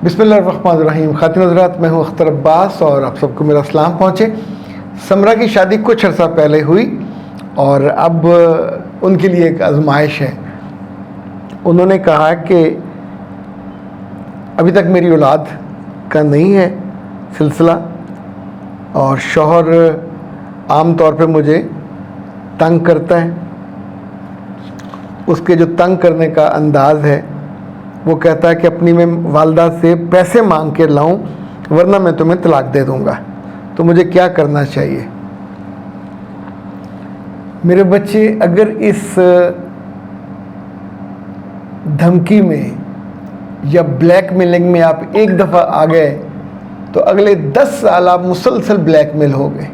बिस्मिल्लाहिर्रहमानिर्रहीम। खातिन हज़रात, मैं हूँ अख्तर अब्बास और आप सबको मेरा सलाम पहुँचे। समरा की शादी कुछ अर्सा पहले हुई और अब उनके लिए एक आजमाइश है। उन्होंने कहा कि अभी तक मेरी औलाद का नहीं है सिलसिला और शौहर आम तौर पे मुझे तंग करता है। उसके जो तंग करने का अंदाज़ है वो कहता है कि अपनी मैं वालदा से पैसे मांग के लाऊं वरना मैं तुम्हें तलाक दे दूंगा। तो मुझे क्या करना चाहिए? मेरे बच्चे, अगर इस धमकी में या ब्लैकमेलिंग में आप एक दफ़ा आ गए तो अगले 10 साल आप मुसलसल ब्लैकमेल हो गए।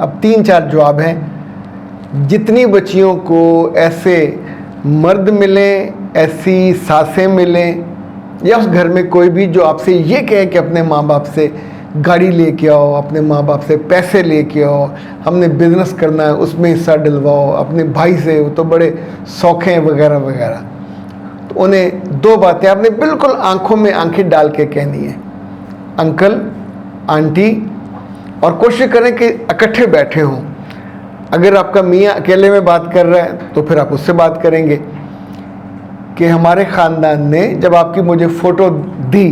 अब 3-4 जवाब हैं। जितनी बच्चियों को ऐसे मर्द मिलें, ऐसी सासें मिलें या उस घर में कोई भी जो आपसे ये कहे कि अपने माँ बाप से गाड़ी लेके आओ, अपने माँ बाप से पैसे लेके आओ, हमने बिज़नेस करना है उसमें हिस्सा डलवाओ, अपने भाई से, वो तो बड़े शौक़ हैं वगैरह वगैरह, तो उन्हें 2 बातें आपने बिल्कुल आंखों में आंखें डाल के कहनी है, अंकल, आंटी, और कोशिश करें कि इकट्ठे बैठे हों। अगर आपका मियाँ अकेले में बात कर रहा है तो फिर आप उससे बात करेंगे कि हमारे ख़ानदान ने जब आपकी मुझे फ़ोटो दी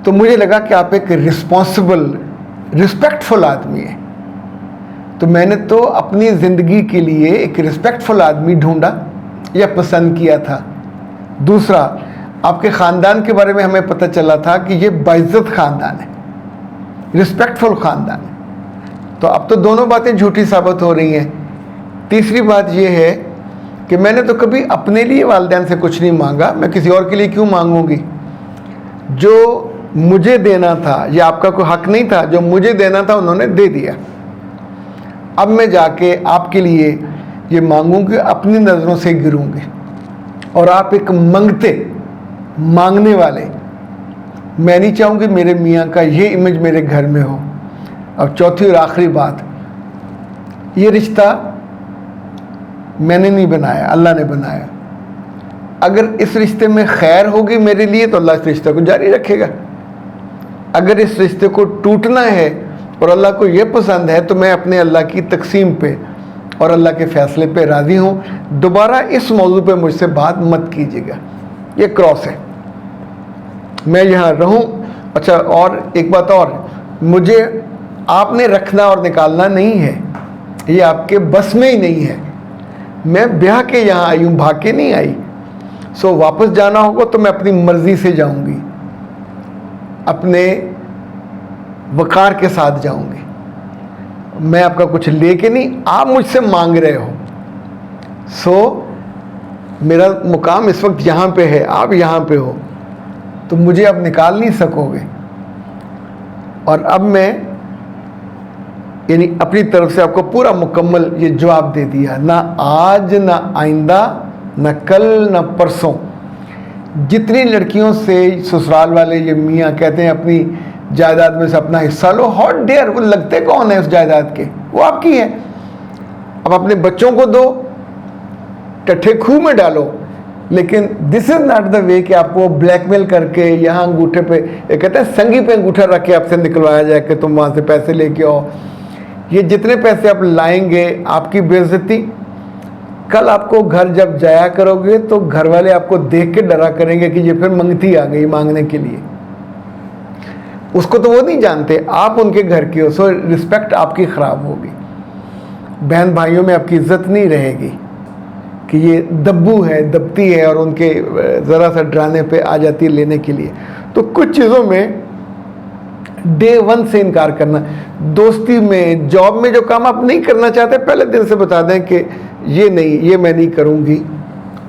तो मुझे लगा कि आप एक रिस्पॉन्सिबल, रिस्पेक्टफुल आदमी हैं, तो मैंने तो अपनी ज़िंदगी के लिए एक रिस्पेक्टफुल आदमी ढूंढा या पसंद किया था। दूसरा, आपके ख़ानदान के बारे में हमें पता चला था कि ये बाइज़्ज़त ख़ानदान है, रिस्पेक्टफुल ख़ानदान है। तो अब तो दोनों बातें झूठी साबित हो रही हैं। तीसरी बात यह है कि मैंने तो कभी अपने लिए वालिदैन से कुछ नहीं मांगा, मैं किसी और के लिए क्यों मांगूंगी? जो मुझे देना था, या आपका कोई हक नहीं था, जो मुझे देना था उन्होंने दे दिया। अब मैं जाके आपके लिए ये मांगूंगी, अपनी नज़रों से गिरूंगी और आप एक मांगने वाले, मैं नहीं चाहूँगी मेरे मियाँ का ये इमेज मेरे घर में हो। अब चौथी और आखिरी बात, ये रिश्ता मैंने नहीं बनाया, अल्लाह ने बनाया। अगर इस रिश्ते में खैर होगी मेरे लिए तो अल्लाह इस रिश्ते को जारी रखेगा। अगर इस रिश्ते को टूटना है और अल्लाह को ये पसंद है तो मैं अपने अल्लाह की तकसीम पे और अल्लाह के फ़ैसले पे राज़ी हूँ। दोबारा इस मौजू पे मुझसे बात मत कीजिएगा, ये क्रॉस है, मैं यहाँ रहूँ। अच्छा, और एक बात और, मुझे आपने रखना और निकालना नहीं है, ये आपके बस में ही नहीं है। मैं ब्याह के यहाँ आई हूँ, भाग के नहीं आई। सो वापस जाना होगा तो मैं अपनी मर्ज़ी से जाऊँगी, अपने वक़ार के साथ जाऊँगी। मैं आपका कुछ लेके नहीं, आप मुझसे मांग रहे हो। सो मेरा मुकाम इस वक्त यहाँ पे है, आप यहाँ पे हो, तो मुझे आप निकाल नहीं सकोगे। और अब मैं यानी अपनी तरफ से आपको पूरा मुकम्मल ये जवाब दे दिया, ना आज, ना आइंदा, ना कल, ना परसों। जितनी लड़कियों से ससुराल वाले ये मियाँ कहते हैं अपनी जायदाद में से अपना हिस्सा लो, हॉट डेयर, वो लगते कौन है उस जायदाद के? वो आपकी है। अब अपने बच्चों को दो, टट्ठे खूह में डालो, लेकिन this is not the way कि आपको ब्लैकमेल करके यहाँ अंगूठे पे, ये कहते हैं संगी पे अंगूठा रख के आपसे निकलवाया जाए कि तुम वहाँ से पैसे लेके आओ। ये जितने पैसे आप लाएंगे आपकी बेइज्जती। कल आपको घर जब जाया करोगे तो घर वाले आपको देख के डरा करेंगे कि ये फिर मंगती आ गई मांगने के लिए। उसको तो वो नहीं जानते, आप उनके घर की हो, सो रिस्पेक्ट आपकी ख़राब होगी। बहन भाइयों में आपकी इज्जत नहीं रहेगी कि ये दब्बू है, दबती है, और उनके ज़रा सा डराने पे आ जाती है लेने के लिए। तो कुछ चीज़ों में डे 1 से इनकार करना। दोस्ती में, जॉब में जो काम आप नहीं करना चाहते पहले दिन से बता दें कि ये नहीं, ये मैं नहीं करूँगी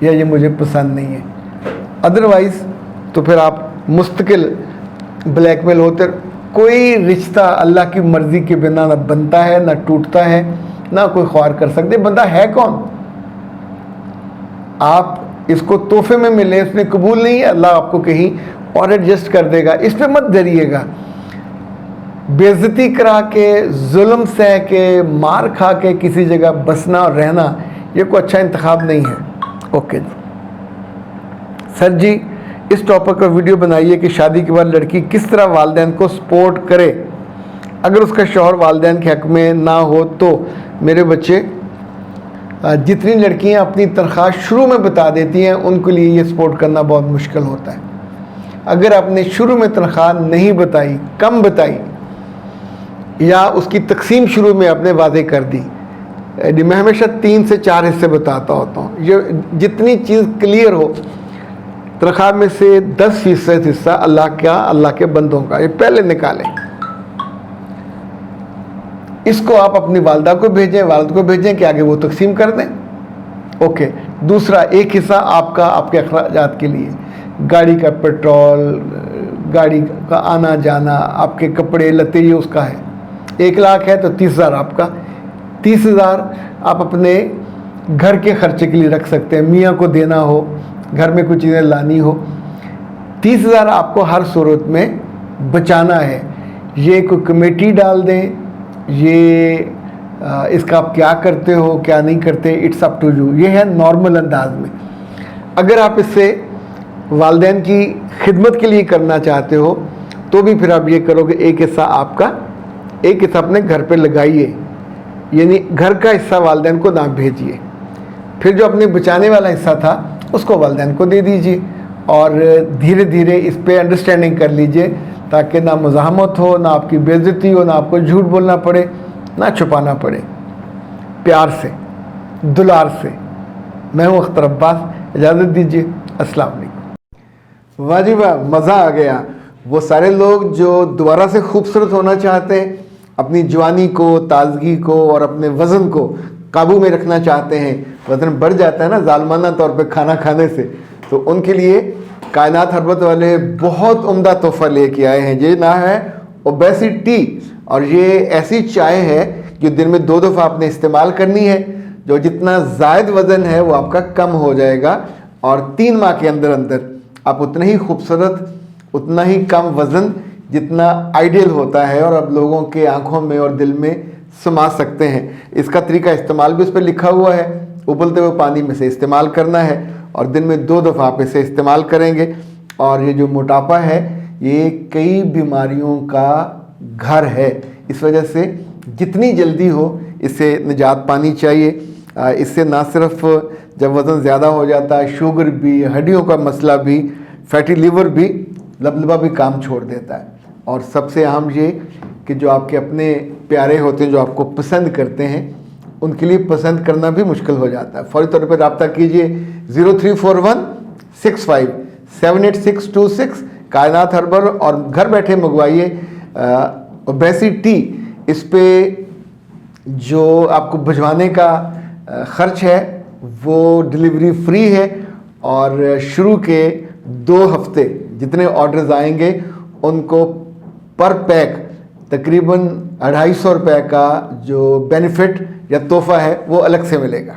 या ये मुझे पसंद नहीं है। अदरवाइज़ तो फिर आप मुस्तकिल ब्लैकमेल होते। कोई रिश्ता अल्लाह की मर्ज़ी के बिना ना बनता है, ना टूटता है, ना कोई ख्वार कर सकते। बंदा है कौन? आप इसको तोहफे में मिले, इसने कबूल नहीं है, अल्लाह आपको कहीं और एडजस्ट कर देगा। इस पर मत डरिएगा। बेइज्जती करा के, जुल्म सह के, मार खा के किसी जगह बसना और रहना, ये कोई अच्छा इंतखाब नहीं है। ओके जी सर जी, इस टॉपिक पर वीडियो बनाइए कि शादी के बाद लड़की किस तरह वालिदैन को सपोर्ट करे अगर उसका शौहर वालिदैन के हक़ में ना हो तो। मेरे बच्चे, जितनी लड़कियां अपनी तनख्वाह शुरू में बता देती हैं उनके लिए ये सपोर्ट करना बहुत मुश्किल होता है। अगर आपने शुरू में तनख्वाह नहीं बताई, कम बताई, या उसकी तकसीम शुरू में आपने वादे कर दी, मैं हमेशा 3 से 4 हिस्से बताता होता हूँ। ये जितनी चीज़ क्लियर हो, तनख्वाह में से 10% हिस्सा अल्लाह के बंदों का, ये पहले निकालें। इसको आप अपनी वालदा को भेजें, वालिद को भेजें कि आगे वो तकसीम कर दें। ओके। दूसरा, एक हिस्सा आपका, आपके अखराजात के लिए, गाड़ी का पेट्रोल, गाड़ी का आना जाना, आपके कपड़े लत्ते, ये उसका है। 1 लाख है तो 30,000 आपका। 30,000 आप अपने घर के खर्चे के लिए रख सकते हैं। मियाँ को देना हो, घर में कुछ चीज़ें लानी हो, 30,000 आपको हर सूरत में बचाना है। ये कोई कमेटी डाल दें, ये इसका आप क्या करते हो क्या नहीं करते, इट्स अप टू यू। ये है नॉर्मल अंदाज में। अगर आप इससे वालिदैन की खिदमत के लिए करना चाहते हो तो भी फिर आप ये करोगे, एक हिस्सा आपका, एक हिस्सा अपने घर पे लगाइए, यानी घर का हिस्सा वालिदैन को ना भेजिए। फिर जो अपने बचाने वाला हिस्सा था उसको वालिदैन को दे दीजिए और धीरे धीरे इस पे अंडरस्टैंडिंग कर लीजिए ताकि ना मुज़ाहमत हो, ना आपकी बेइज्जती हो, ना आपको झूठ बोलना पड़े, ना छुपाना पड़े। प्यार से, दुलार से। मैं हूँ अख्तर अब्बास, इजाज़त दीजिए। अस्सलाम वालेकुम। वाह जी वाह, मज़ा आ गया। वो सारे लोग जो दोबारा से खूबसूरत होना चाहते हैं, अपनी जवानी को, ताजगी को और अपने वज़न को काबू में रखना चाहते हैं, वज़न बढ़ जाता है ना जालमाना तौर पे खाना खाने से, तो उनके लिए कायनात हर्बत वाले बहुत उम्दा तोहफ़ा लेके आए हैं। ये ना है ओबेसिटी, और ये ऐसी चाय है जो दिन में 2 दफ़ा आपने इस्तेमाल करनी है। जो जितना ज़ायद वज़न है वो आपका कम हो जाएगा और 3 माह के अंदर अंदर आप उतना ही खूबसूरत, उतना ही कम वज़न जितना आइडियल होता है और अब लोगों के आंखों में और दिल में समा सकते हैं। इसका तरीका इस्तेमाल भी उस पर लिखा हुआ है। उबलते हुए पानी में से इस्तेमाल करना है और दिन में 2 दफ़ा आप इसे इस्तेमाल करेंगे। और ये जो मोटापा है ये कई बीमारियों का घर है, इस वजह से जितनी जल्दी हो इससे निजात पानी चाहिए। इससे ना सिर्फ जब वज़न ज़्यादा हो जाता है, शुगर भी, हड्डियों का मसला भी, फैटी लीवर भी, लबलबा भी काम छोड़ देता है। और सबसे अहम ये कि जो आपके अपने प्यारे होते हैं, जो आपको पसंद करते हैं, उनके लिए पसंद करना भी मुश्किल हो जाता है। फौरी तौर पर रब्ता कीजिए 0341657826 कायनात हर्बल और घर बैठे मंगवाइए ओबेसिटी। इस पे जो आपको भिजवाने का ख़र्च है वो डिलीवरी फ्री है और शुरू के 2 हफ्ते जितने ऑर्डर्स आएंगे उनको पर पैक तकरीबन 250 रुपये का जो बेनिफिट या तोहफ़ा है वो अलग से मिलेगा।